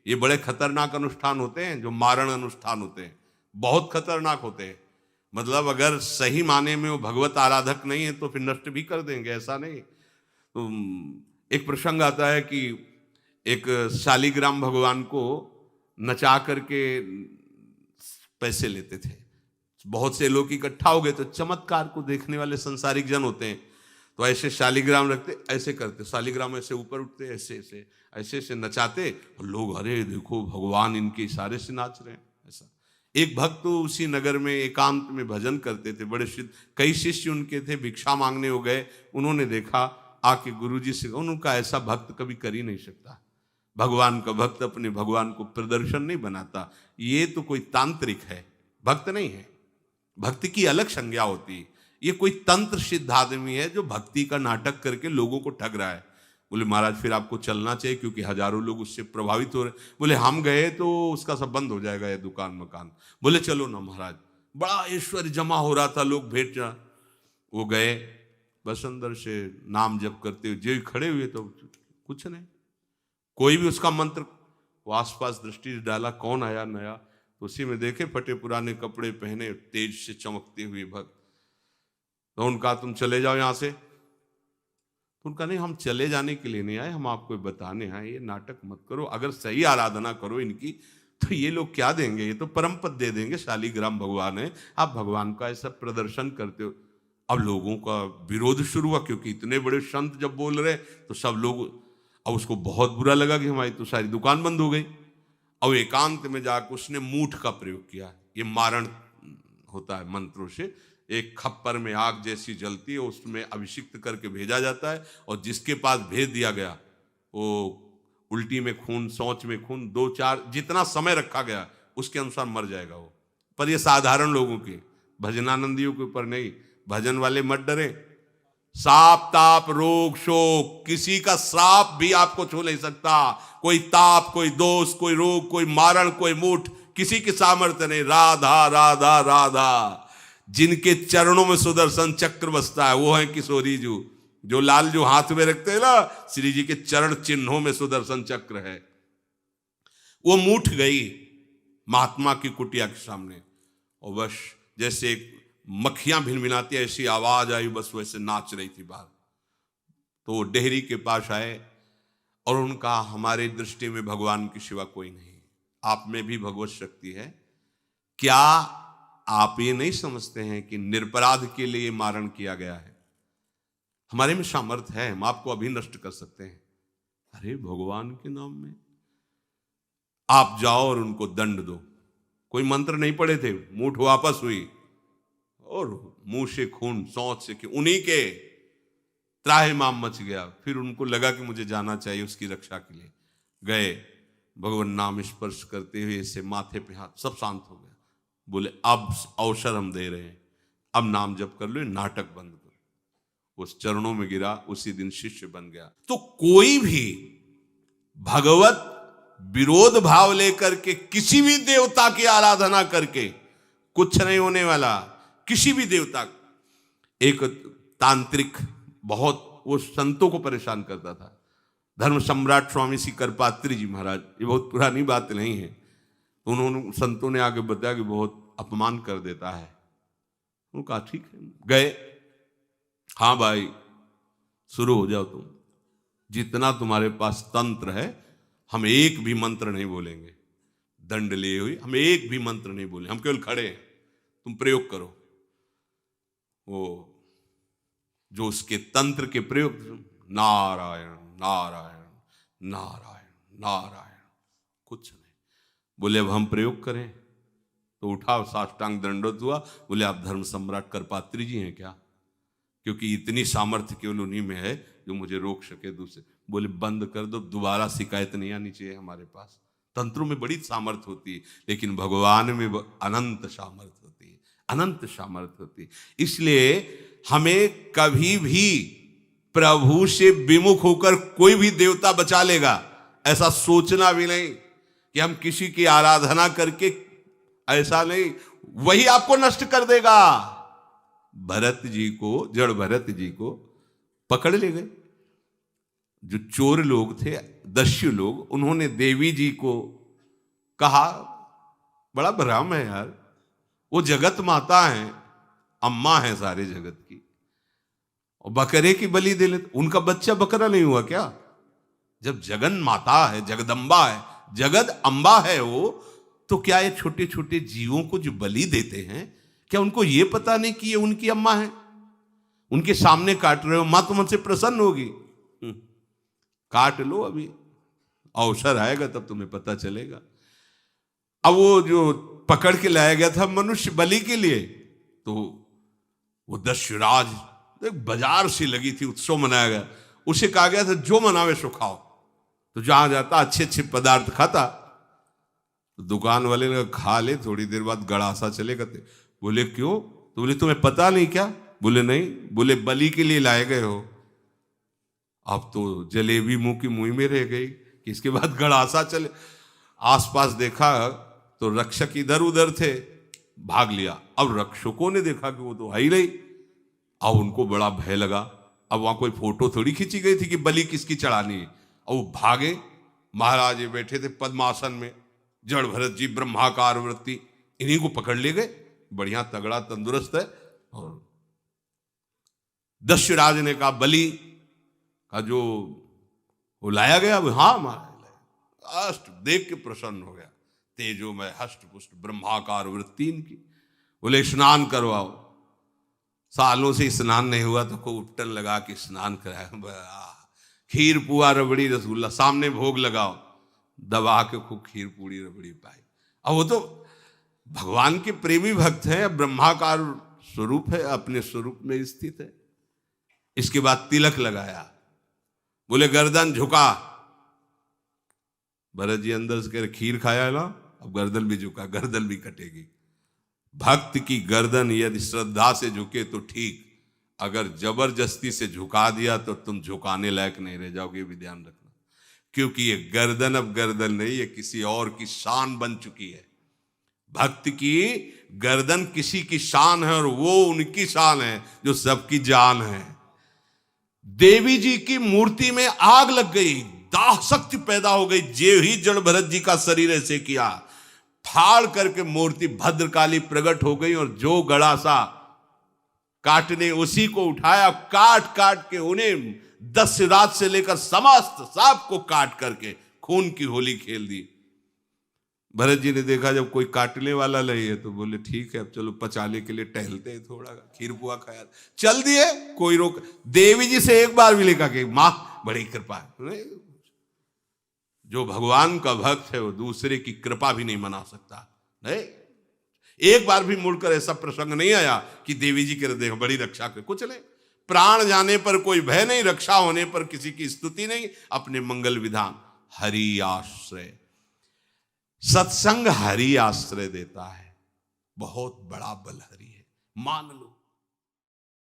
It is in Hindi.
ये बड़े खतरनाक अनुष्ठान होते हैं, जो मारण अनुष्ठान होते हैं, बहुत खतरनाक होते हैं। मतलब अगर सही माने में वो भगवत आराधक नहीं है तो फिर नष्ट भी कर देंगे, ऐसा नहीं। तो एक प्रसंग आता है कि एक शालिग्राम भगवान को नचा करके पैसे लेते थे। बहुत से लोग इकट्ठा हो गए, तो चमत्कार को देखने वाले संसारिक जन होते हैं, तो ऐसे शालिग्राम रखते, ऐसे करते, शालिग्राम ऐसे ऊपर उठते, ऐसे ऐसे ऐसे ऐसे नचाते, और लोग अरे देखो भगवान इनके इशारे से नाच रहे हैं। ऐसा एक भक्त तो उसी नगर में एकांत में भजन करते थे, बड़े कई शिष्य उनके थे, भिक्षा मांगने हो गए, उन्होंने देखा, आके गुरुजी से, उनका ऐसा भक्त कभी कर ही नहीं सकता। भगवान का भक्त अपने भगवान को प्रदर्शन नहीं बनाता, ये तो कोई तांत्रिक है, भक्त नहीं है। भक्ति की अलग संज्ञा होती है। ये कोई तंत्र सिद्ध आदमी है जो भक्ति का नाटक करके लोगों को ठग रहा है। बोले महाराज फिर आपको चलना चाहिए, क्योंकि हजारों लोग उससे प्रभावित हो रहे। बोले हम गए तो उसका सब बंद हो जाएगा, ये दुकान मकान। बोले चलो ना महाराज, बड़ा ऐश्वर्य जमा हो रहा था, लोग भेंट जा। वो गए, बस अंदर से नाम जप करते हुए जो खड़े हुए, तो कुछ नहीं, कोई भी उसका मंत्र। वो आसपास दृष्टि डाला, कौन आया नया, तो उसी में देखे फटे पुराने कपड़े पहने, तेज से चमकते हुए भक्त। तो उनका तुम चले जाओ यहां से। तो उनका नहीं, हम चले जाने के लिए नहीं आए, हम आपको बताने आए, ये नाटक मत करो, अगर सही आराधना करो इनकी तो ये लोग क्या देंगे, ये तो परम पद दे देंगे, शालिग्राम भगवान है, आप भगवान का ऐसा प्रदर्शन करते हो। अब लोगों का विरोध शुरू हुआ, क्योंकि इतने बड़े संत जब बोल रहे तो सब लोग, अब उसको बहुत बुरा लगा कि हमारी तो सारी दुकान बंद हो गई। अब एकांत में जाकर उसने मूठ का प्रयोग किया। ये मारण होता है मंत्रों से, एक खप्पर में आग जैसी जलती है, उसमें अभिषिक्त करके भेजा जाता है, और जिसके पास भेज दिया गया वो उल्टी में खून, शौच में खून, 2-4 जितना समय रखा गया उसके अनुसार मर जाएगा वो। पर ये साधारण लोगों के, भजनानंदियों के ऊपर नहीं। भजन वाले मत डरे, साप ताप रोग शोक, किसी का श्राप भी आपको छू नहीं सकता। कोई ताप, कोई दोष, कोई रोग, कोई मारण, कोई मूठ, किसी की सामर्थ्य नहीं। राधा राधा राधा, जिनके चरणों में सुदर्शन चक्र बसता है वो है किशोरी जी, जो लाल जो हाथ में रखते हैं ना, श्री जी के चरण चिन्हों में सुदर्शन चक्र है। वो मूठ गई महात्मा की कुटिया के सामने, और बस जैसे मक्खियां भिनभिनाती ऐसी आवाज आई, बस वैसे नाच रही थी बाहर। तो वो डेहरी के पास आए और उनका, हमारे दृष्टि में भगवान की सिवा कोई नहीं, आप में भी भगवत शक्ति है, क्या आप ये नहीं समझते हैं कि निरपराध के लिए मारण किया गया है? हमारे में सामर्थ्य है, हम आपको अभी नष्ट कर सकते हैं। अरे भगवान के नाम में आप जाओ और उनको दंड दो। कोई मंत्र नहीं पढ़े थे, मूठ वापस हुई, और मुंह से खून, शौच से, कि उन्हीं के त्राहिमाम मच गया। फिर उनको लगा कि मुझे जाना चाहिए उसकी रक्षा के लिए, गए, भगवान नाम स्पर्श करते हुए से माथे पे हाथ, सब शांत हो गया। बोले अब अवसर हम दे रहे हैं, अब नाम जप कर लो, नाटक बंद करो। उस चरणों में गिरा, उसी दिन शिष्य बन गया। तो कोई भी भगवत विरोध भाव लेकर के किसी भी देवता की आराधना करके कुछ नहीं होने वाला। किसी भी देवता, एक तांत्रिक बहुत वो संतों को परेशान करता था, धर्म सम्राट स्वामी श्री करपात्री जी महाराज, ये बहुत पुरानी बात नहीं है। उन्होंने, संतों ने आगे बताया कि बहुत अपमान कर देता है। उन्होंने कहा ठीक है, गए, हाँ भाई शुरू हो जाओ तुम, जितना तुम्हारे पास तंत्र है, हम एक भी मंत्र नहीं बोलेंगे। दंड लिए हुए हम एक भी मंत्र नहीं बोले, हम केवल खड़े हैं, तुम प्रयोग करो। वो जो उसके तंत्र के प्रयोग, नारायण नारायण नारायण नारायण, कुछ नहीं। बोले अब हम प्रयोग करें, तो उठा, साष्टांग दंडवत हुआ। बोले आप धर्म सम्राट करपात्री जी हैं क्या? क्योंकि इतनी सामर्थ्य केवल उन्हीं में है जो मुझे रोक सके दूसरे। बोले बंद कर दो, दोबारा शिकायत नहीं आनी चाहिए हमारे पास। तंत्रों में बड़ी सामर्थ्य होती है, लेकिन भगवान में अनंत सामर्थ्य होती है, अनंत सामर्थ्य होती है। इसलिए हमें कभी भी प्रभु से विमुख होकर कोई भी देवता बचा लेगा, ऐसा सोचना भी नहीं कि हम किसी की आराधना करके, ऐसा नहीं, वही आपको नष्ट कर देगा। भरत जी को, जड़ भरत जी को पकड़ ले गए। जो चोर लोग थे, दस्यु लोग, उन्होंने देवी जी को कहा, बड़ा भ्रम है यार, वो जगत माता है, अम्मा है सारे जगत की, और बकरे की बलि दे लेते, उनका बच्चा बकरा नहीं हुआ क्या? जब जगन माता है, जगदम्बा है, जगद अम्बा है वो, तो क्या ये छोटे छोटे जीवों को जो बलि देते हैं, क्या उनको ये पता नहीं कि ये उनकी अम्मा है? उनके सामने काट रहे हो, मां तो मुझसे प्रसन्न होगी। काट लो, अभी अवसर आएगा तब तुम्हें पता चलेगा। अब वो जो पकड़ के लाया गया था मनुष्य बलि के लिए, तो वो दस्युराज, एक बाजार सी लगी थी, उत्सव मनाया गया, उसे कहा गया था जो मनावे सो खाओ। तो जहां जाता अच्छे अच्छे पदार्थ खाता, तो दुकान वाले ने खा ले, थोड़ी देर बाद गड़ासा चले गए। बोले क्यों? तो बोले तुम्हें पता नहीं क्या? बोले नहीं। बोले बलि के लिए लाए गए हो। अब तो जलेबी मुंह की मुंह में रह गई कि इसके बाद गड़ासा चले। आसपास देखा तो रक्षक इधर उधर थे, भाग लिया। अब रक्षकों ने देखा कि वो तो है ही नहीं, अब उनको बड़ा भय लगा। अब वहां कोई फोटो थोड़ी खींची गई थी कि बलि किसकी चढ़ानी है। अब वो भागे, महाराज ये बैठे थे पद्मासन में, जड़ भरत जी ब्रह्माकार वृत्ति, इन्हीं को पकड़ ले गए, बढ़िया तगड़ा तंदुरुस्त है। और दस्युराज ने कहा बलि का जो वो लाया गया, हाँ महाराज, अष्ट देख के प्रसन्न हो गया, तेजो में हष्ट पुष्ट ब्रह्माकार वृत्ति इनकी। बोले स्नान करवाओ। सालों से स्नान नहीं हुआ तो को उपटन लगा के स्नान कराया। खीर पुआ रबड़ी रसगुल्ला सामने भोग लगाओ, दबा के खूब खीर पूरी रबड़ी पाई। अब वो तो भगवान के प्रेमी भक्त हैं, ब्रह्माकार स्वरूप है, अपने स्वरूप में स्थित है। इसके बाद तिलक लगाया। बोले गर्दन झुका। भरत जी अंदर से कह रहे खीर खाया ना, अब गर्दन भी झुका, गर्दन भी कटेगी। भक्त की गर्दन यदि श्रद्धा से झुके तो ठीक, अगर जबरदस्ती से झुका दिया तो तुम झुकाने लायक नहीं रह जाओगे, भी ध्यान रखना। क्योंकि ये गर्दन अब गर्दन नहीं, ये किसी और की शान बन चुकी है। भक्त की गर्दन किसी की शान है, और वो उनकी शान है जो सबकी जान है। देवी जी की मूर्ति में आग लग गई, दाह शक्ति पैदा हो गई। जे ही जड़ भरत जी का शरीर ऐसे किया, फाड़ करके मूर्ति भद्रकाली प्रकट हो गई, और जो गड़ासा काटने उसी को उठाया, काट काट के उन्हें दस्युराज से लेकर समस्त सबको काट करके खून की होली खेल दी। भरत जी ने देखा जब कोई काटने वाला नहीं है, तो बोले ठीक है अब चलो पचाने के लिए टहलते हैं, थोड़ा खीर पुआ खाया, चल दिए, कोई रोक। देवी जी से एक बार भी लिखा कि मां बड़ी कृपा है। जो भगवान का भक्त है वो दूसरे की कृपा भी नहीं मना सकता। नहीं, एक बार भी मुड़कर ऐसा प्रसंग नहीं आया कि देवी जी के देख बड़ी रक्षा कर, कुछ नहीं। प्राण जाने पर कोई भय नहीं, रक्षा होने पर किसी की स्तुति नहीं, अपने मंगल विधान। हरि आश्रय, सत्संग हरि आश्रय देता है, बहुत बड़ा बल हरि है, मान लो।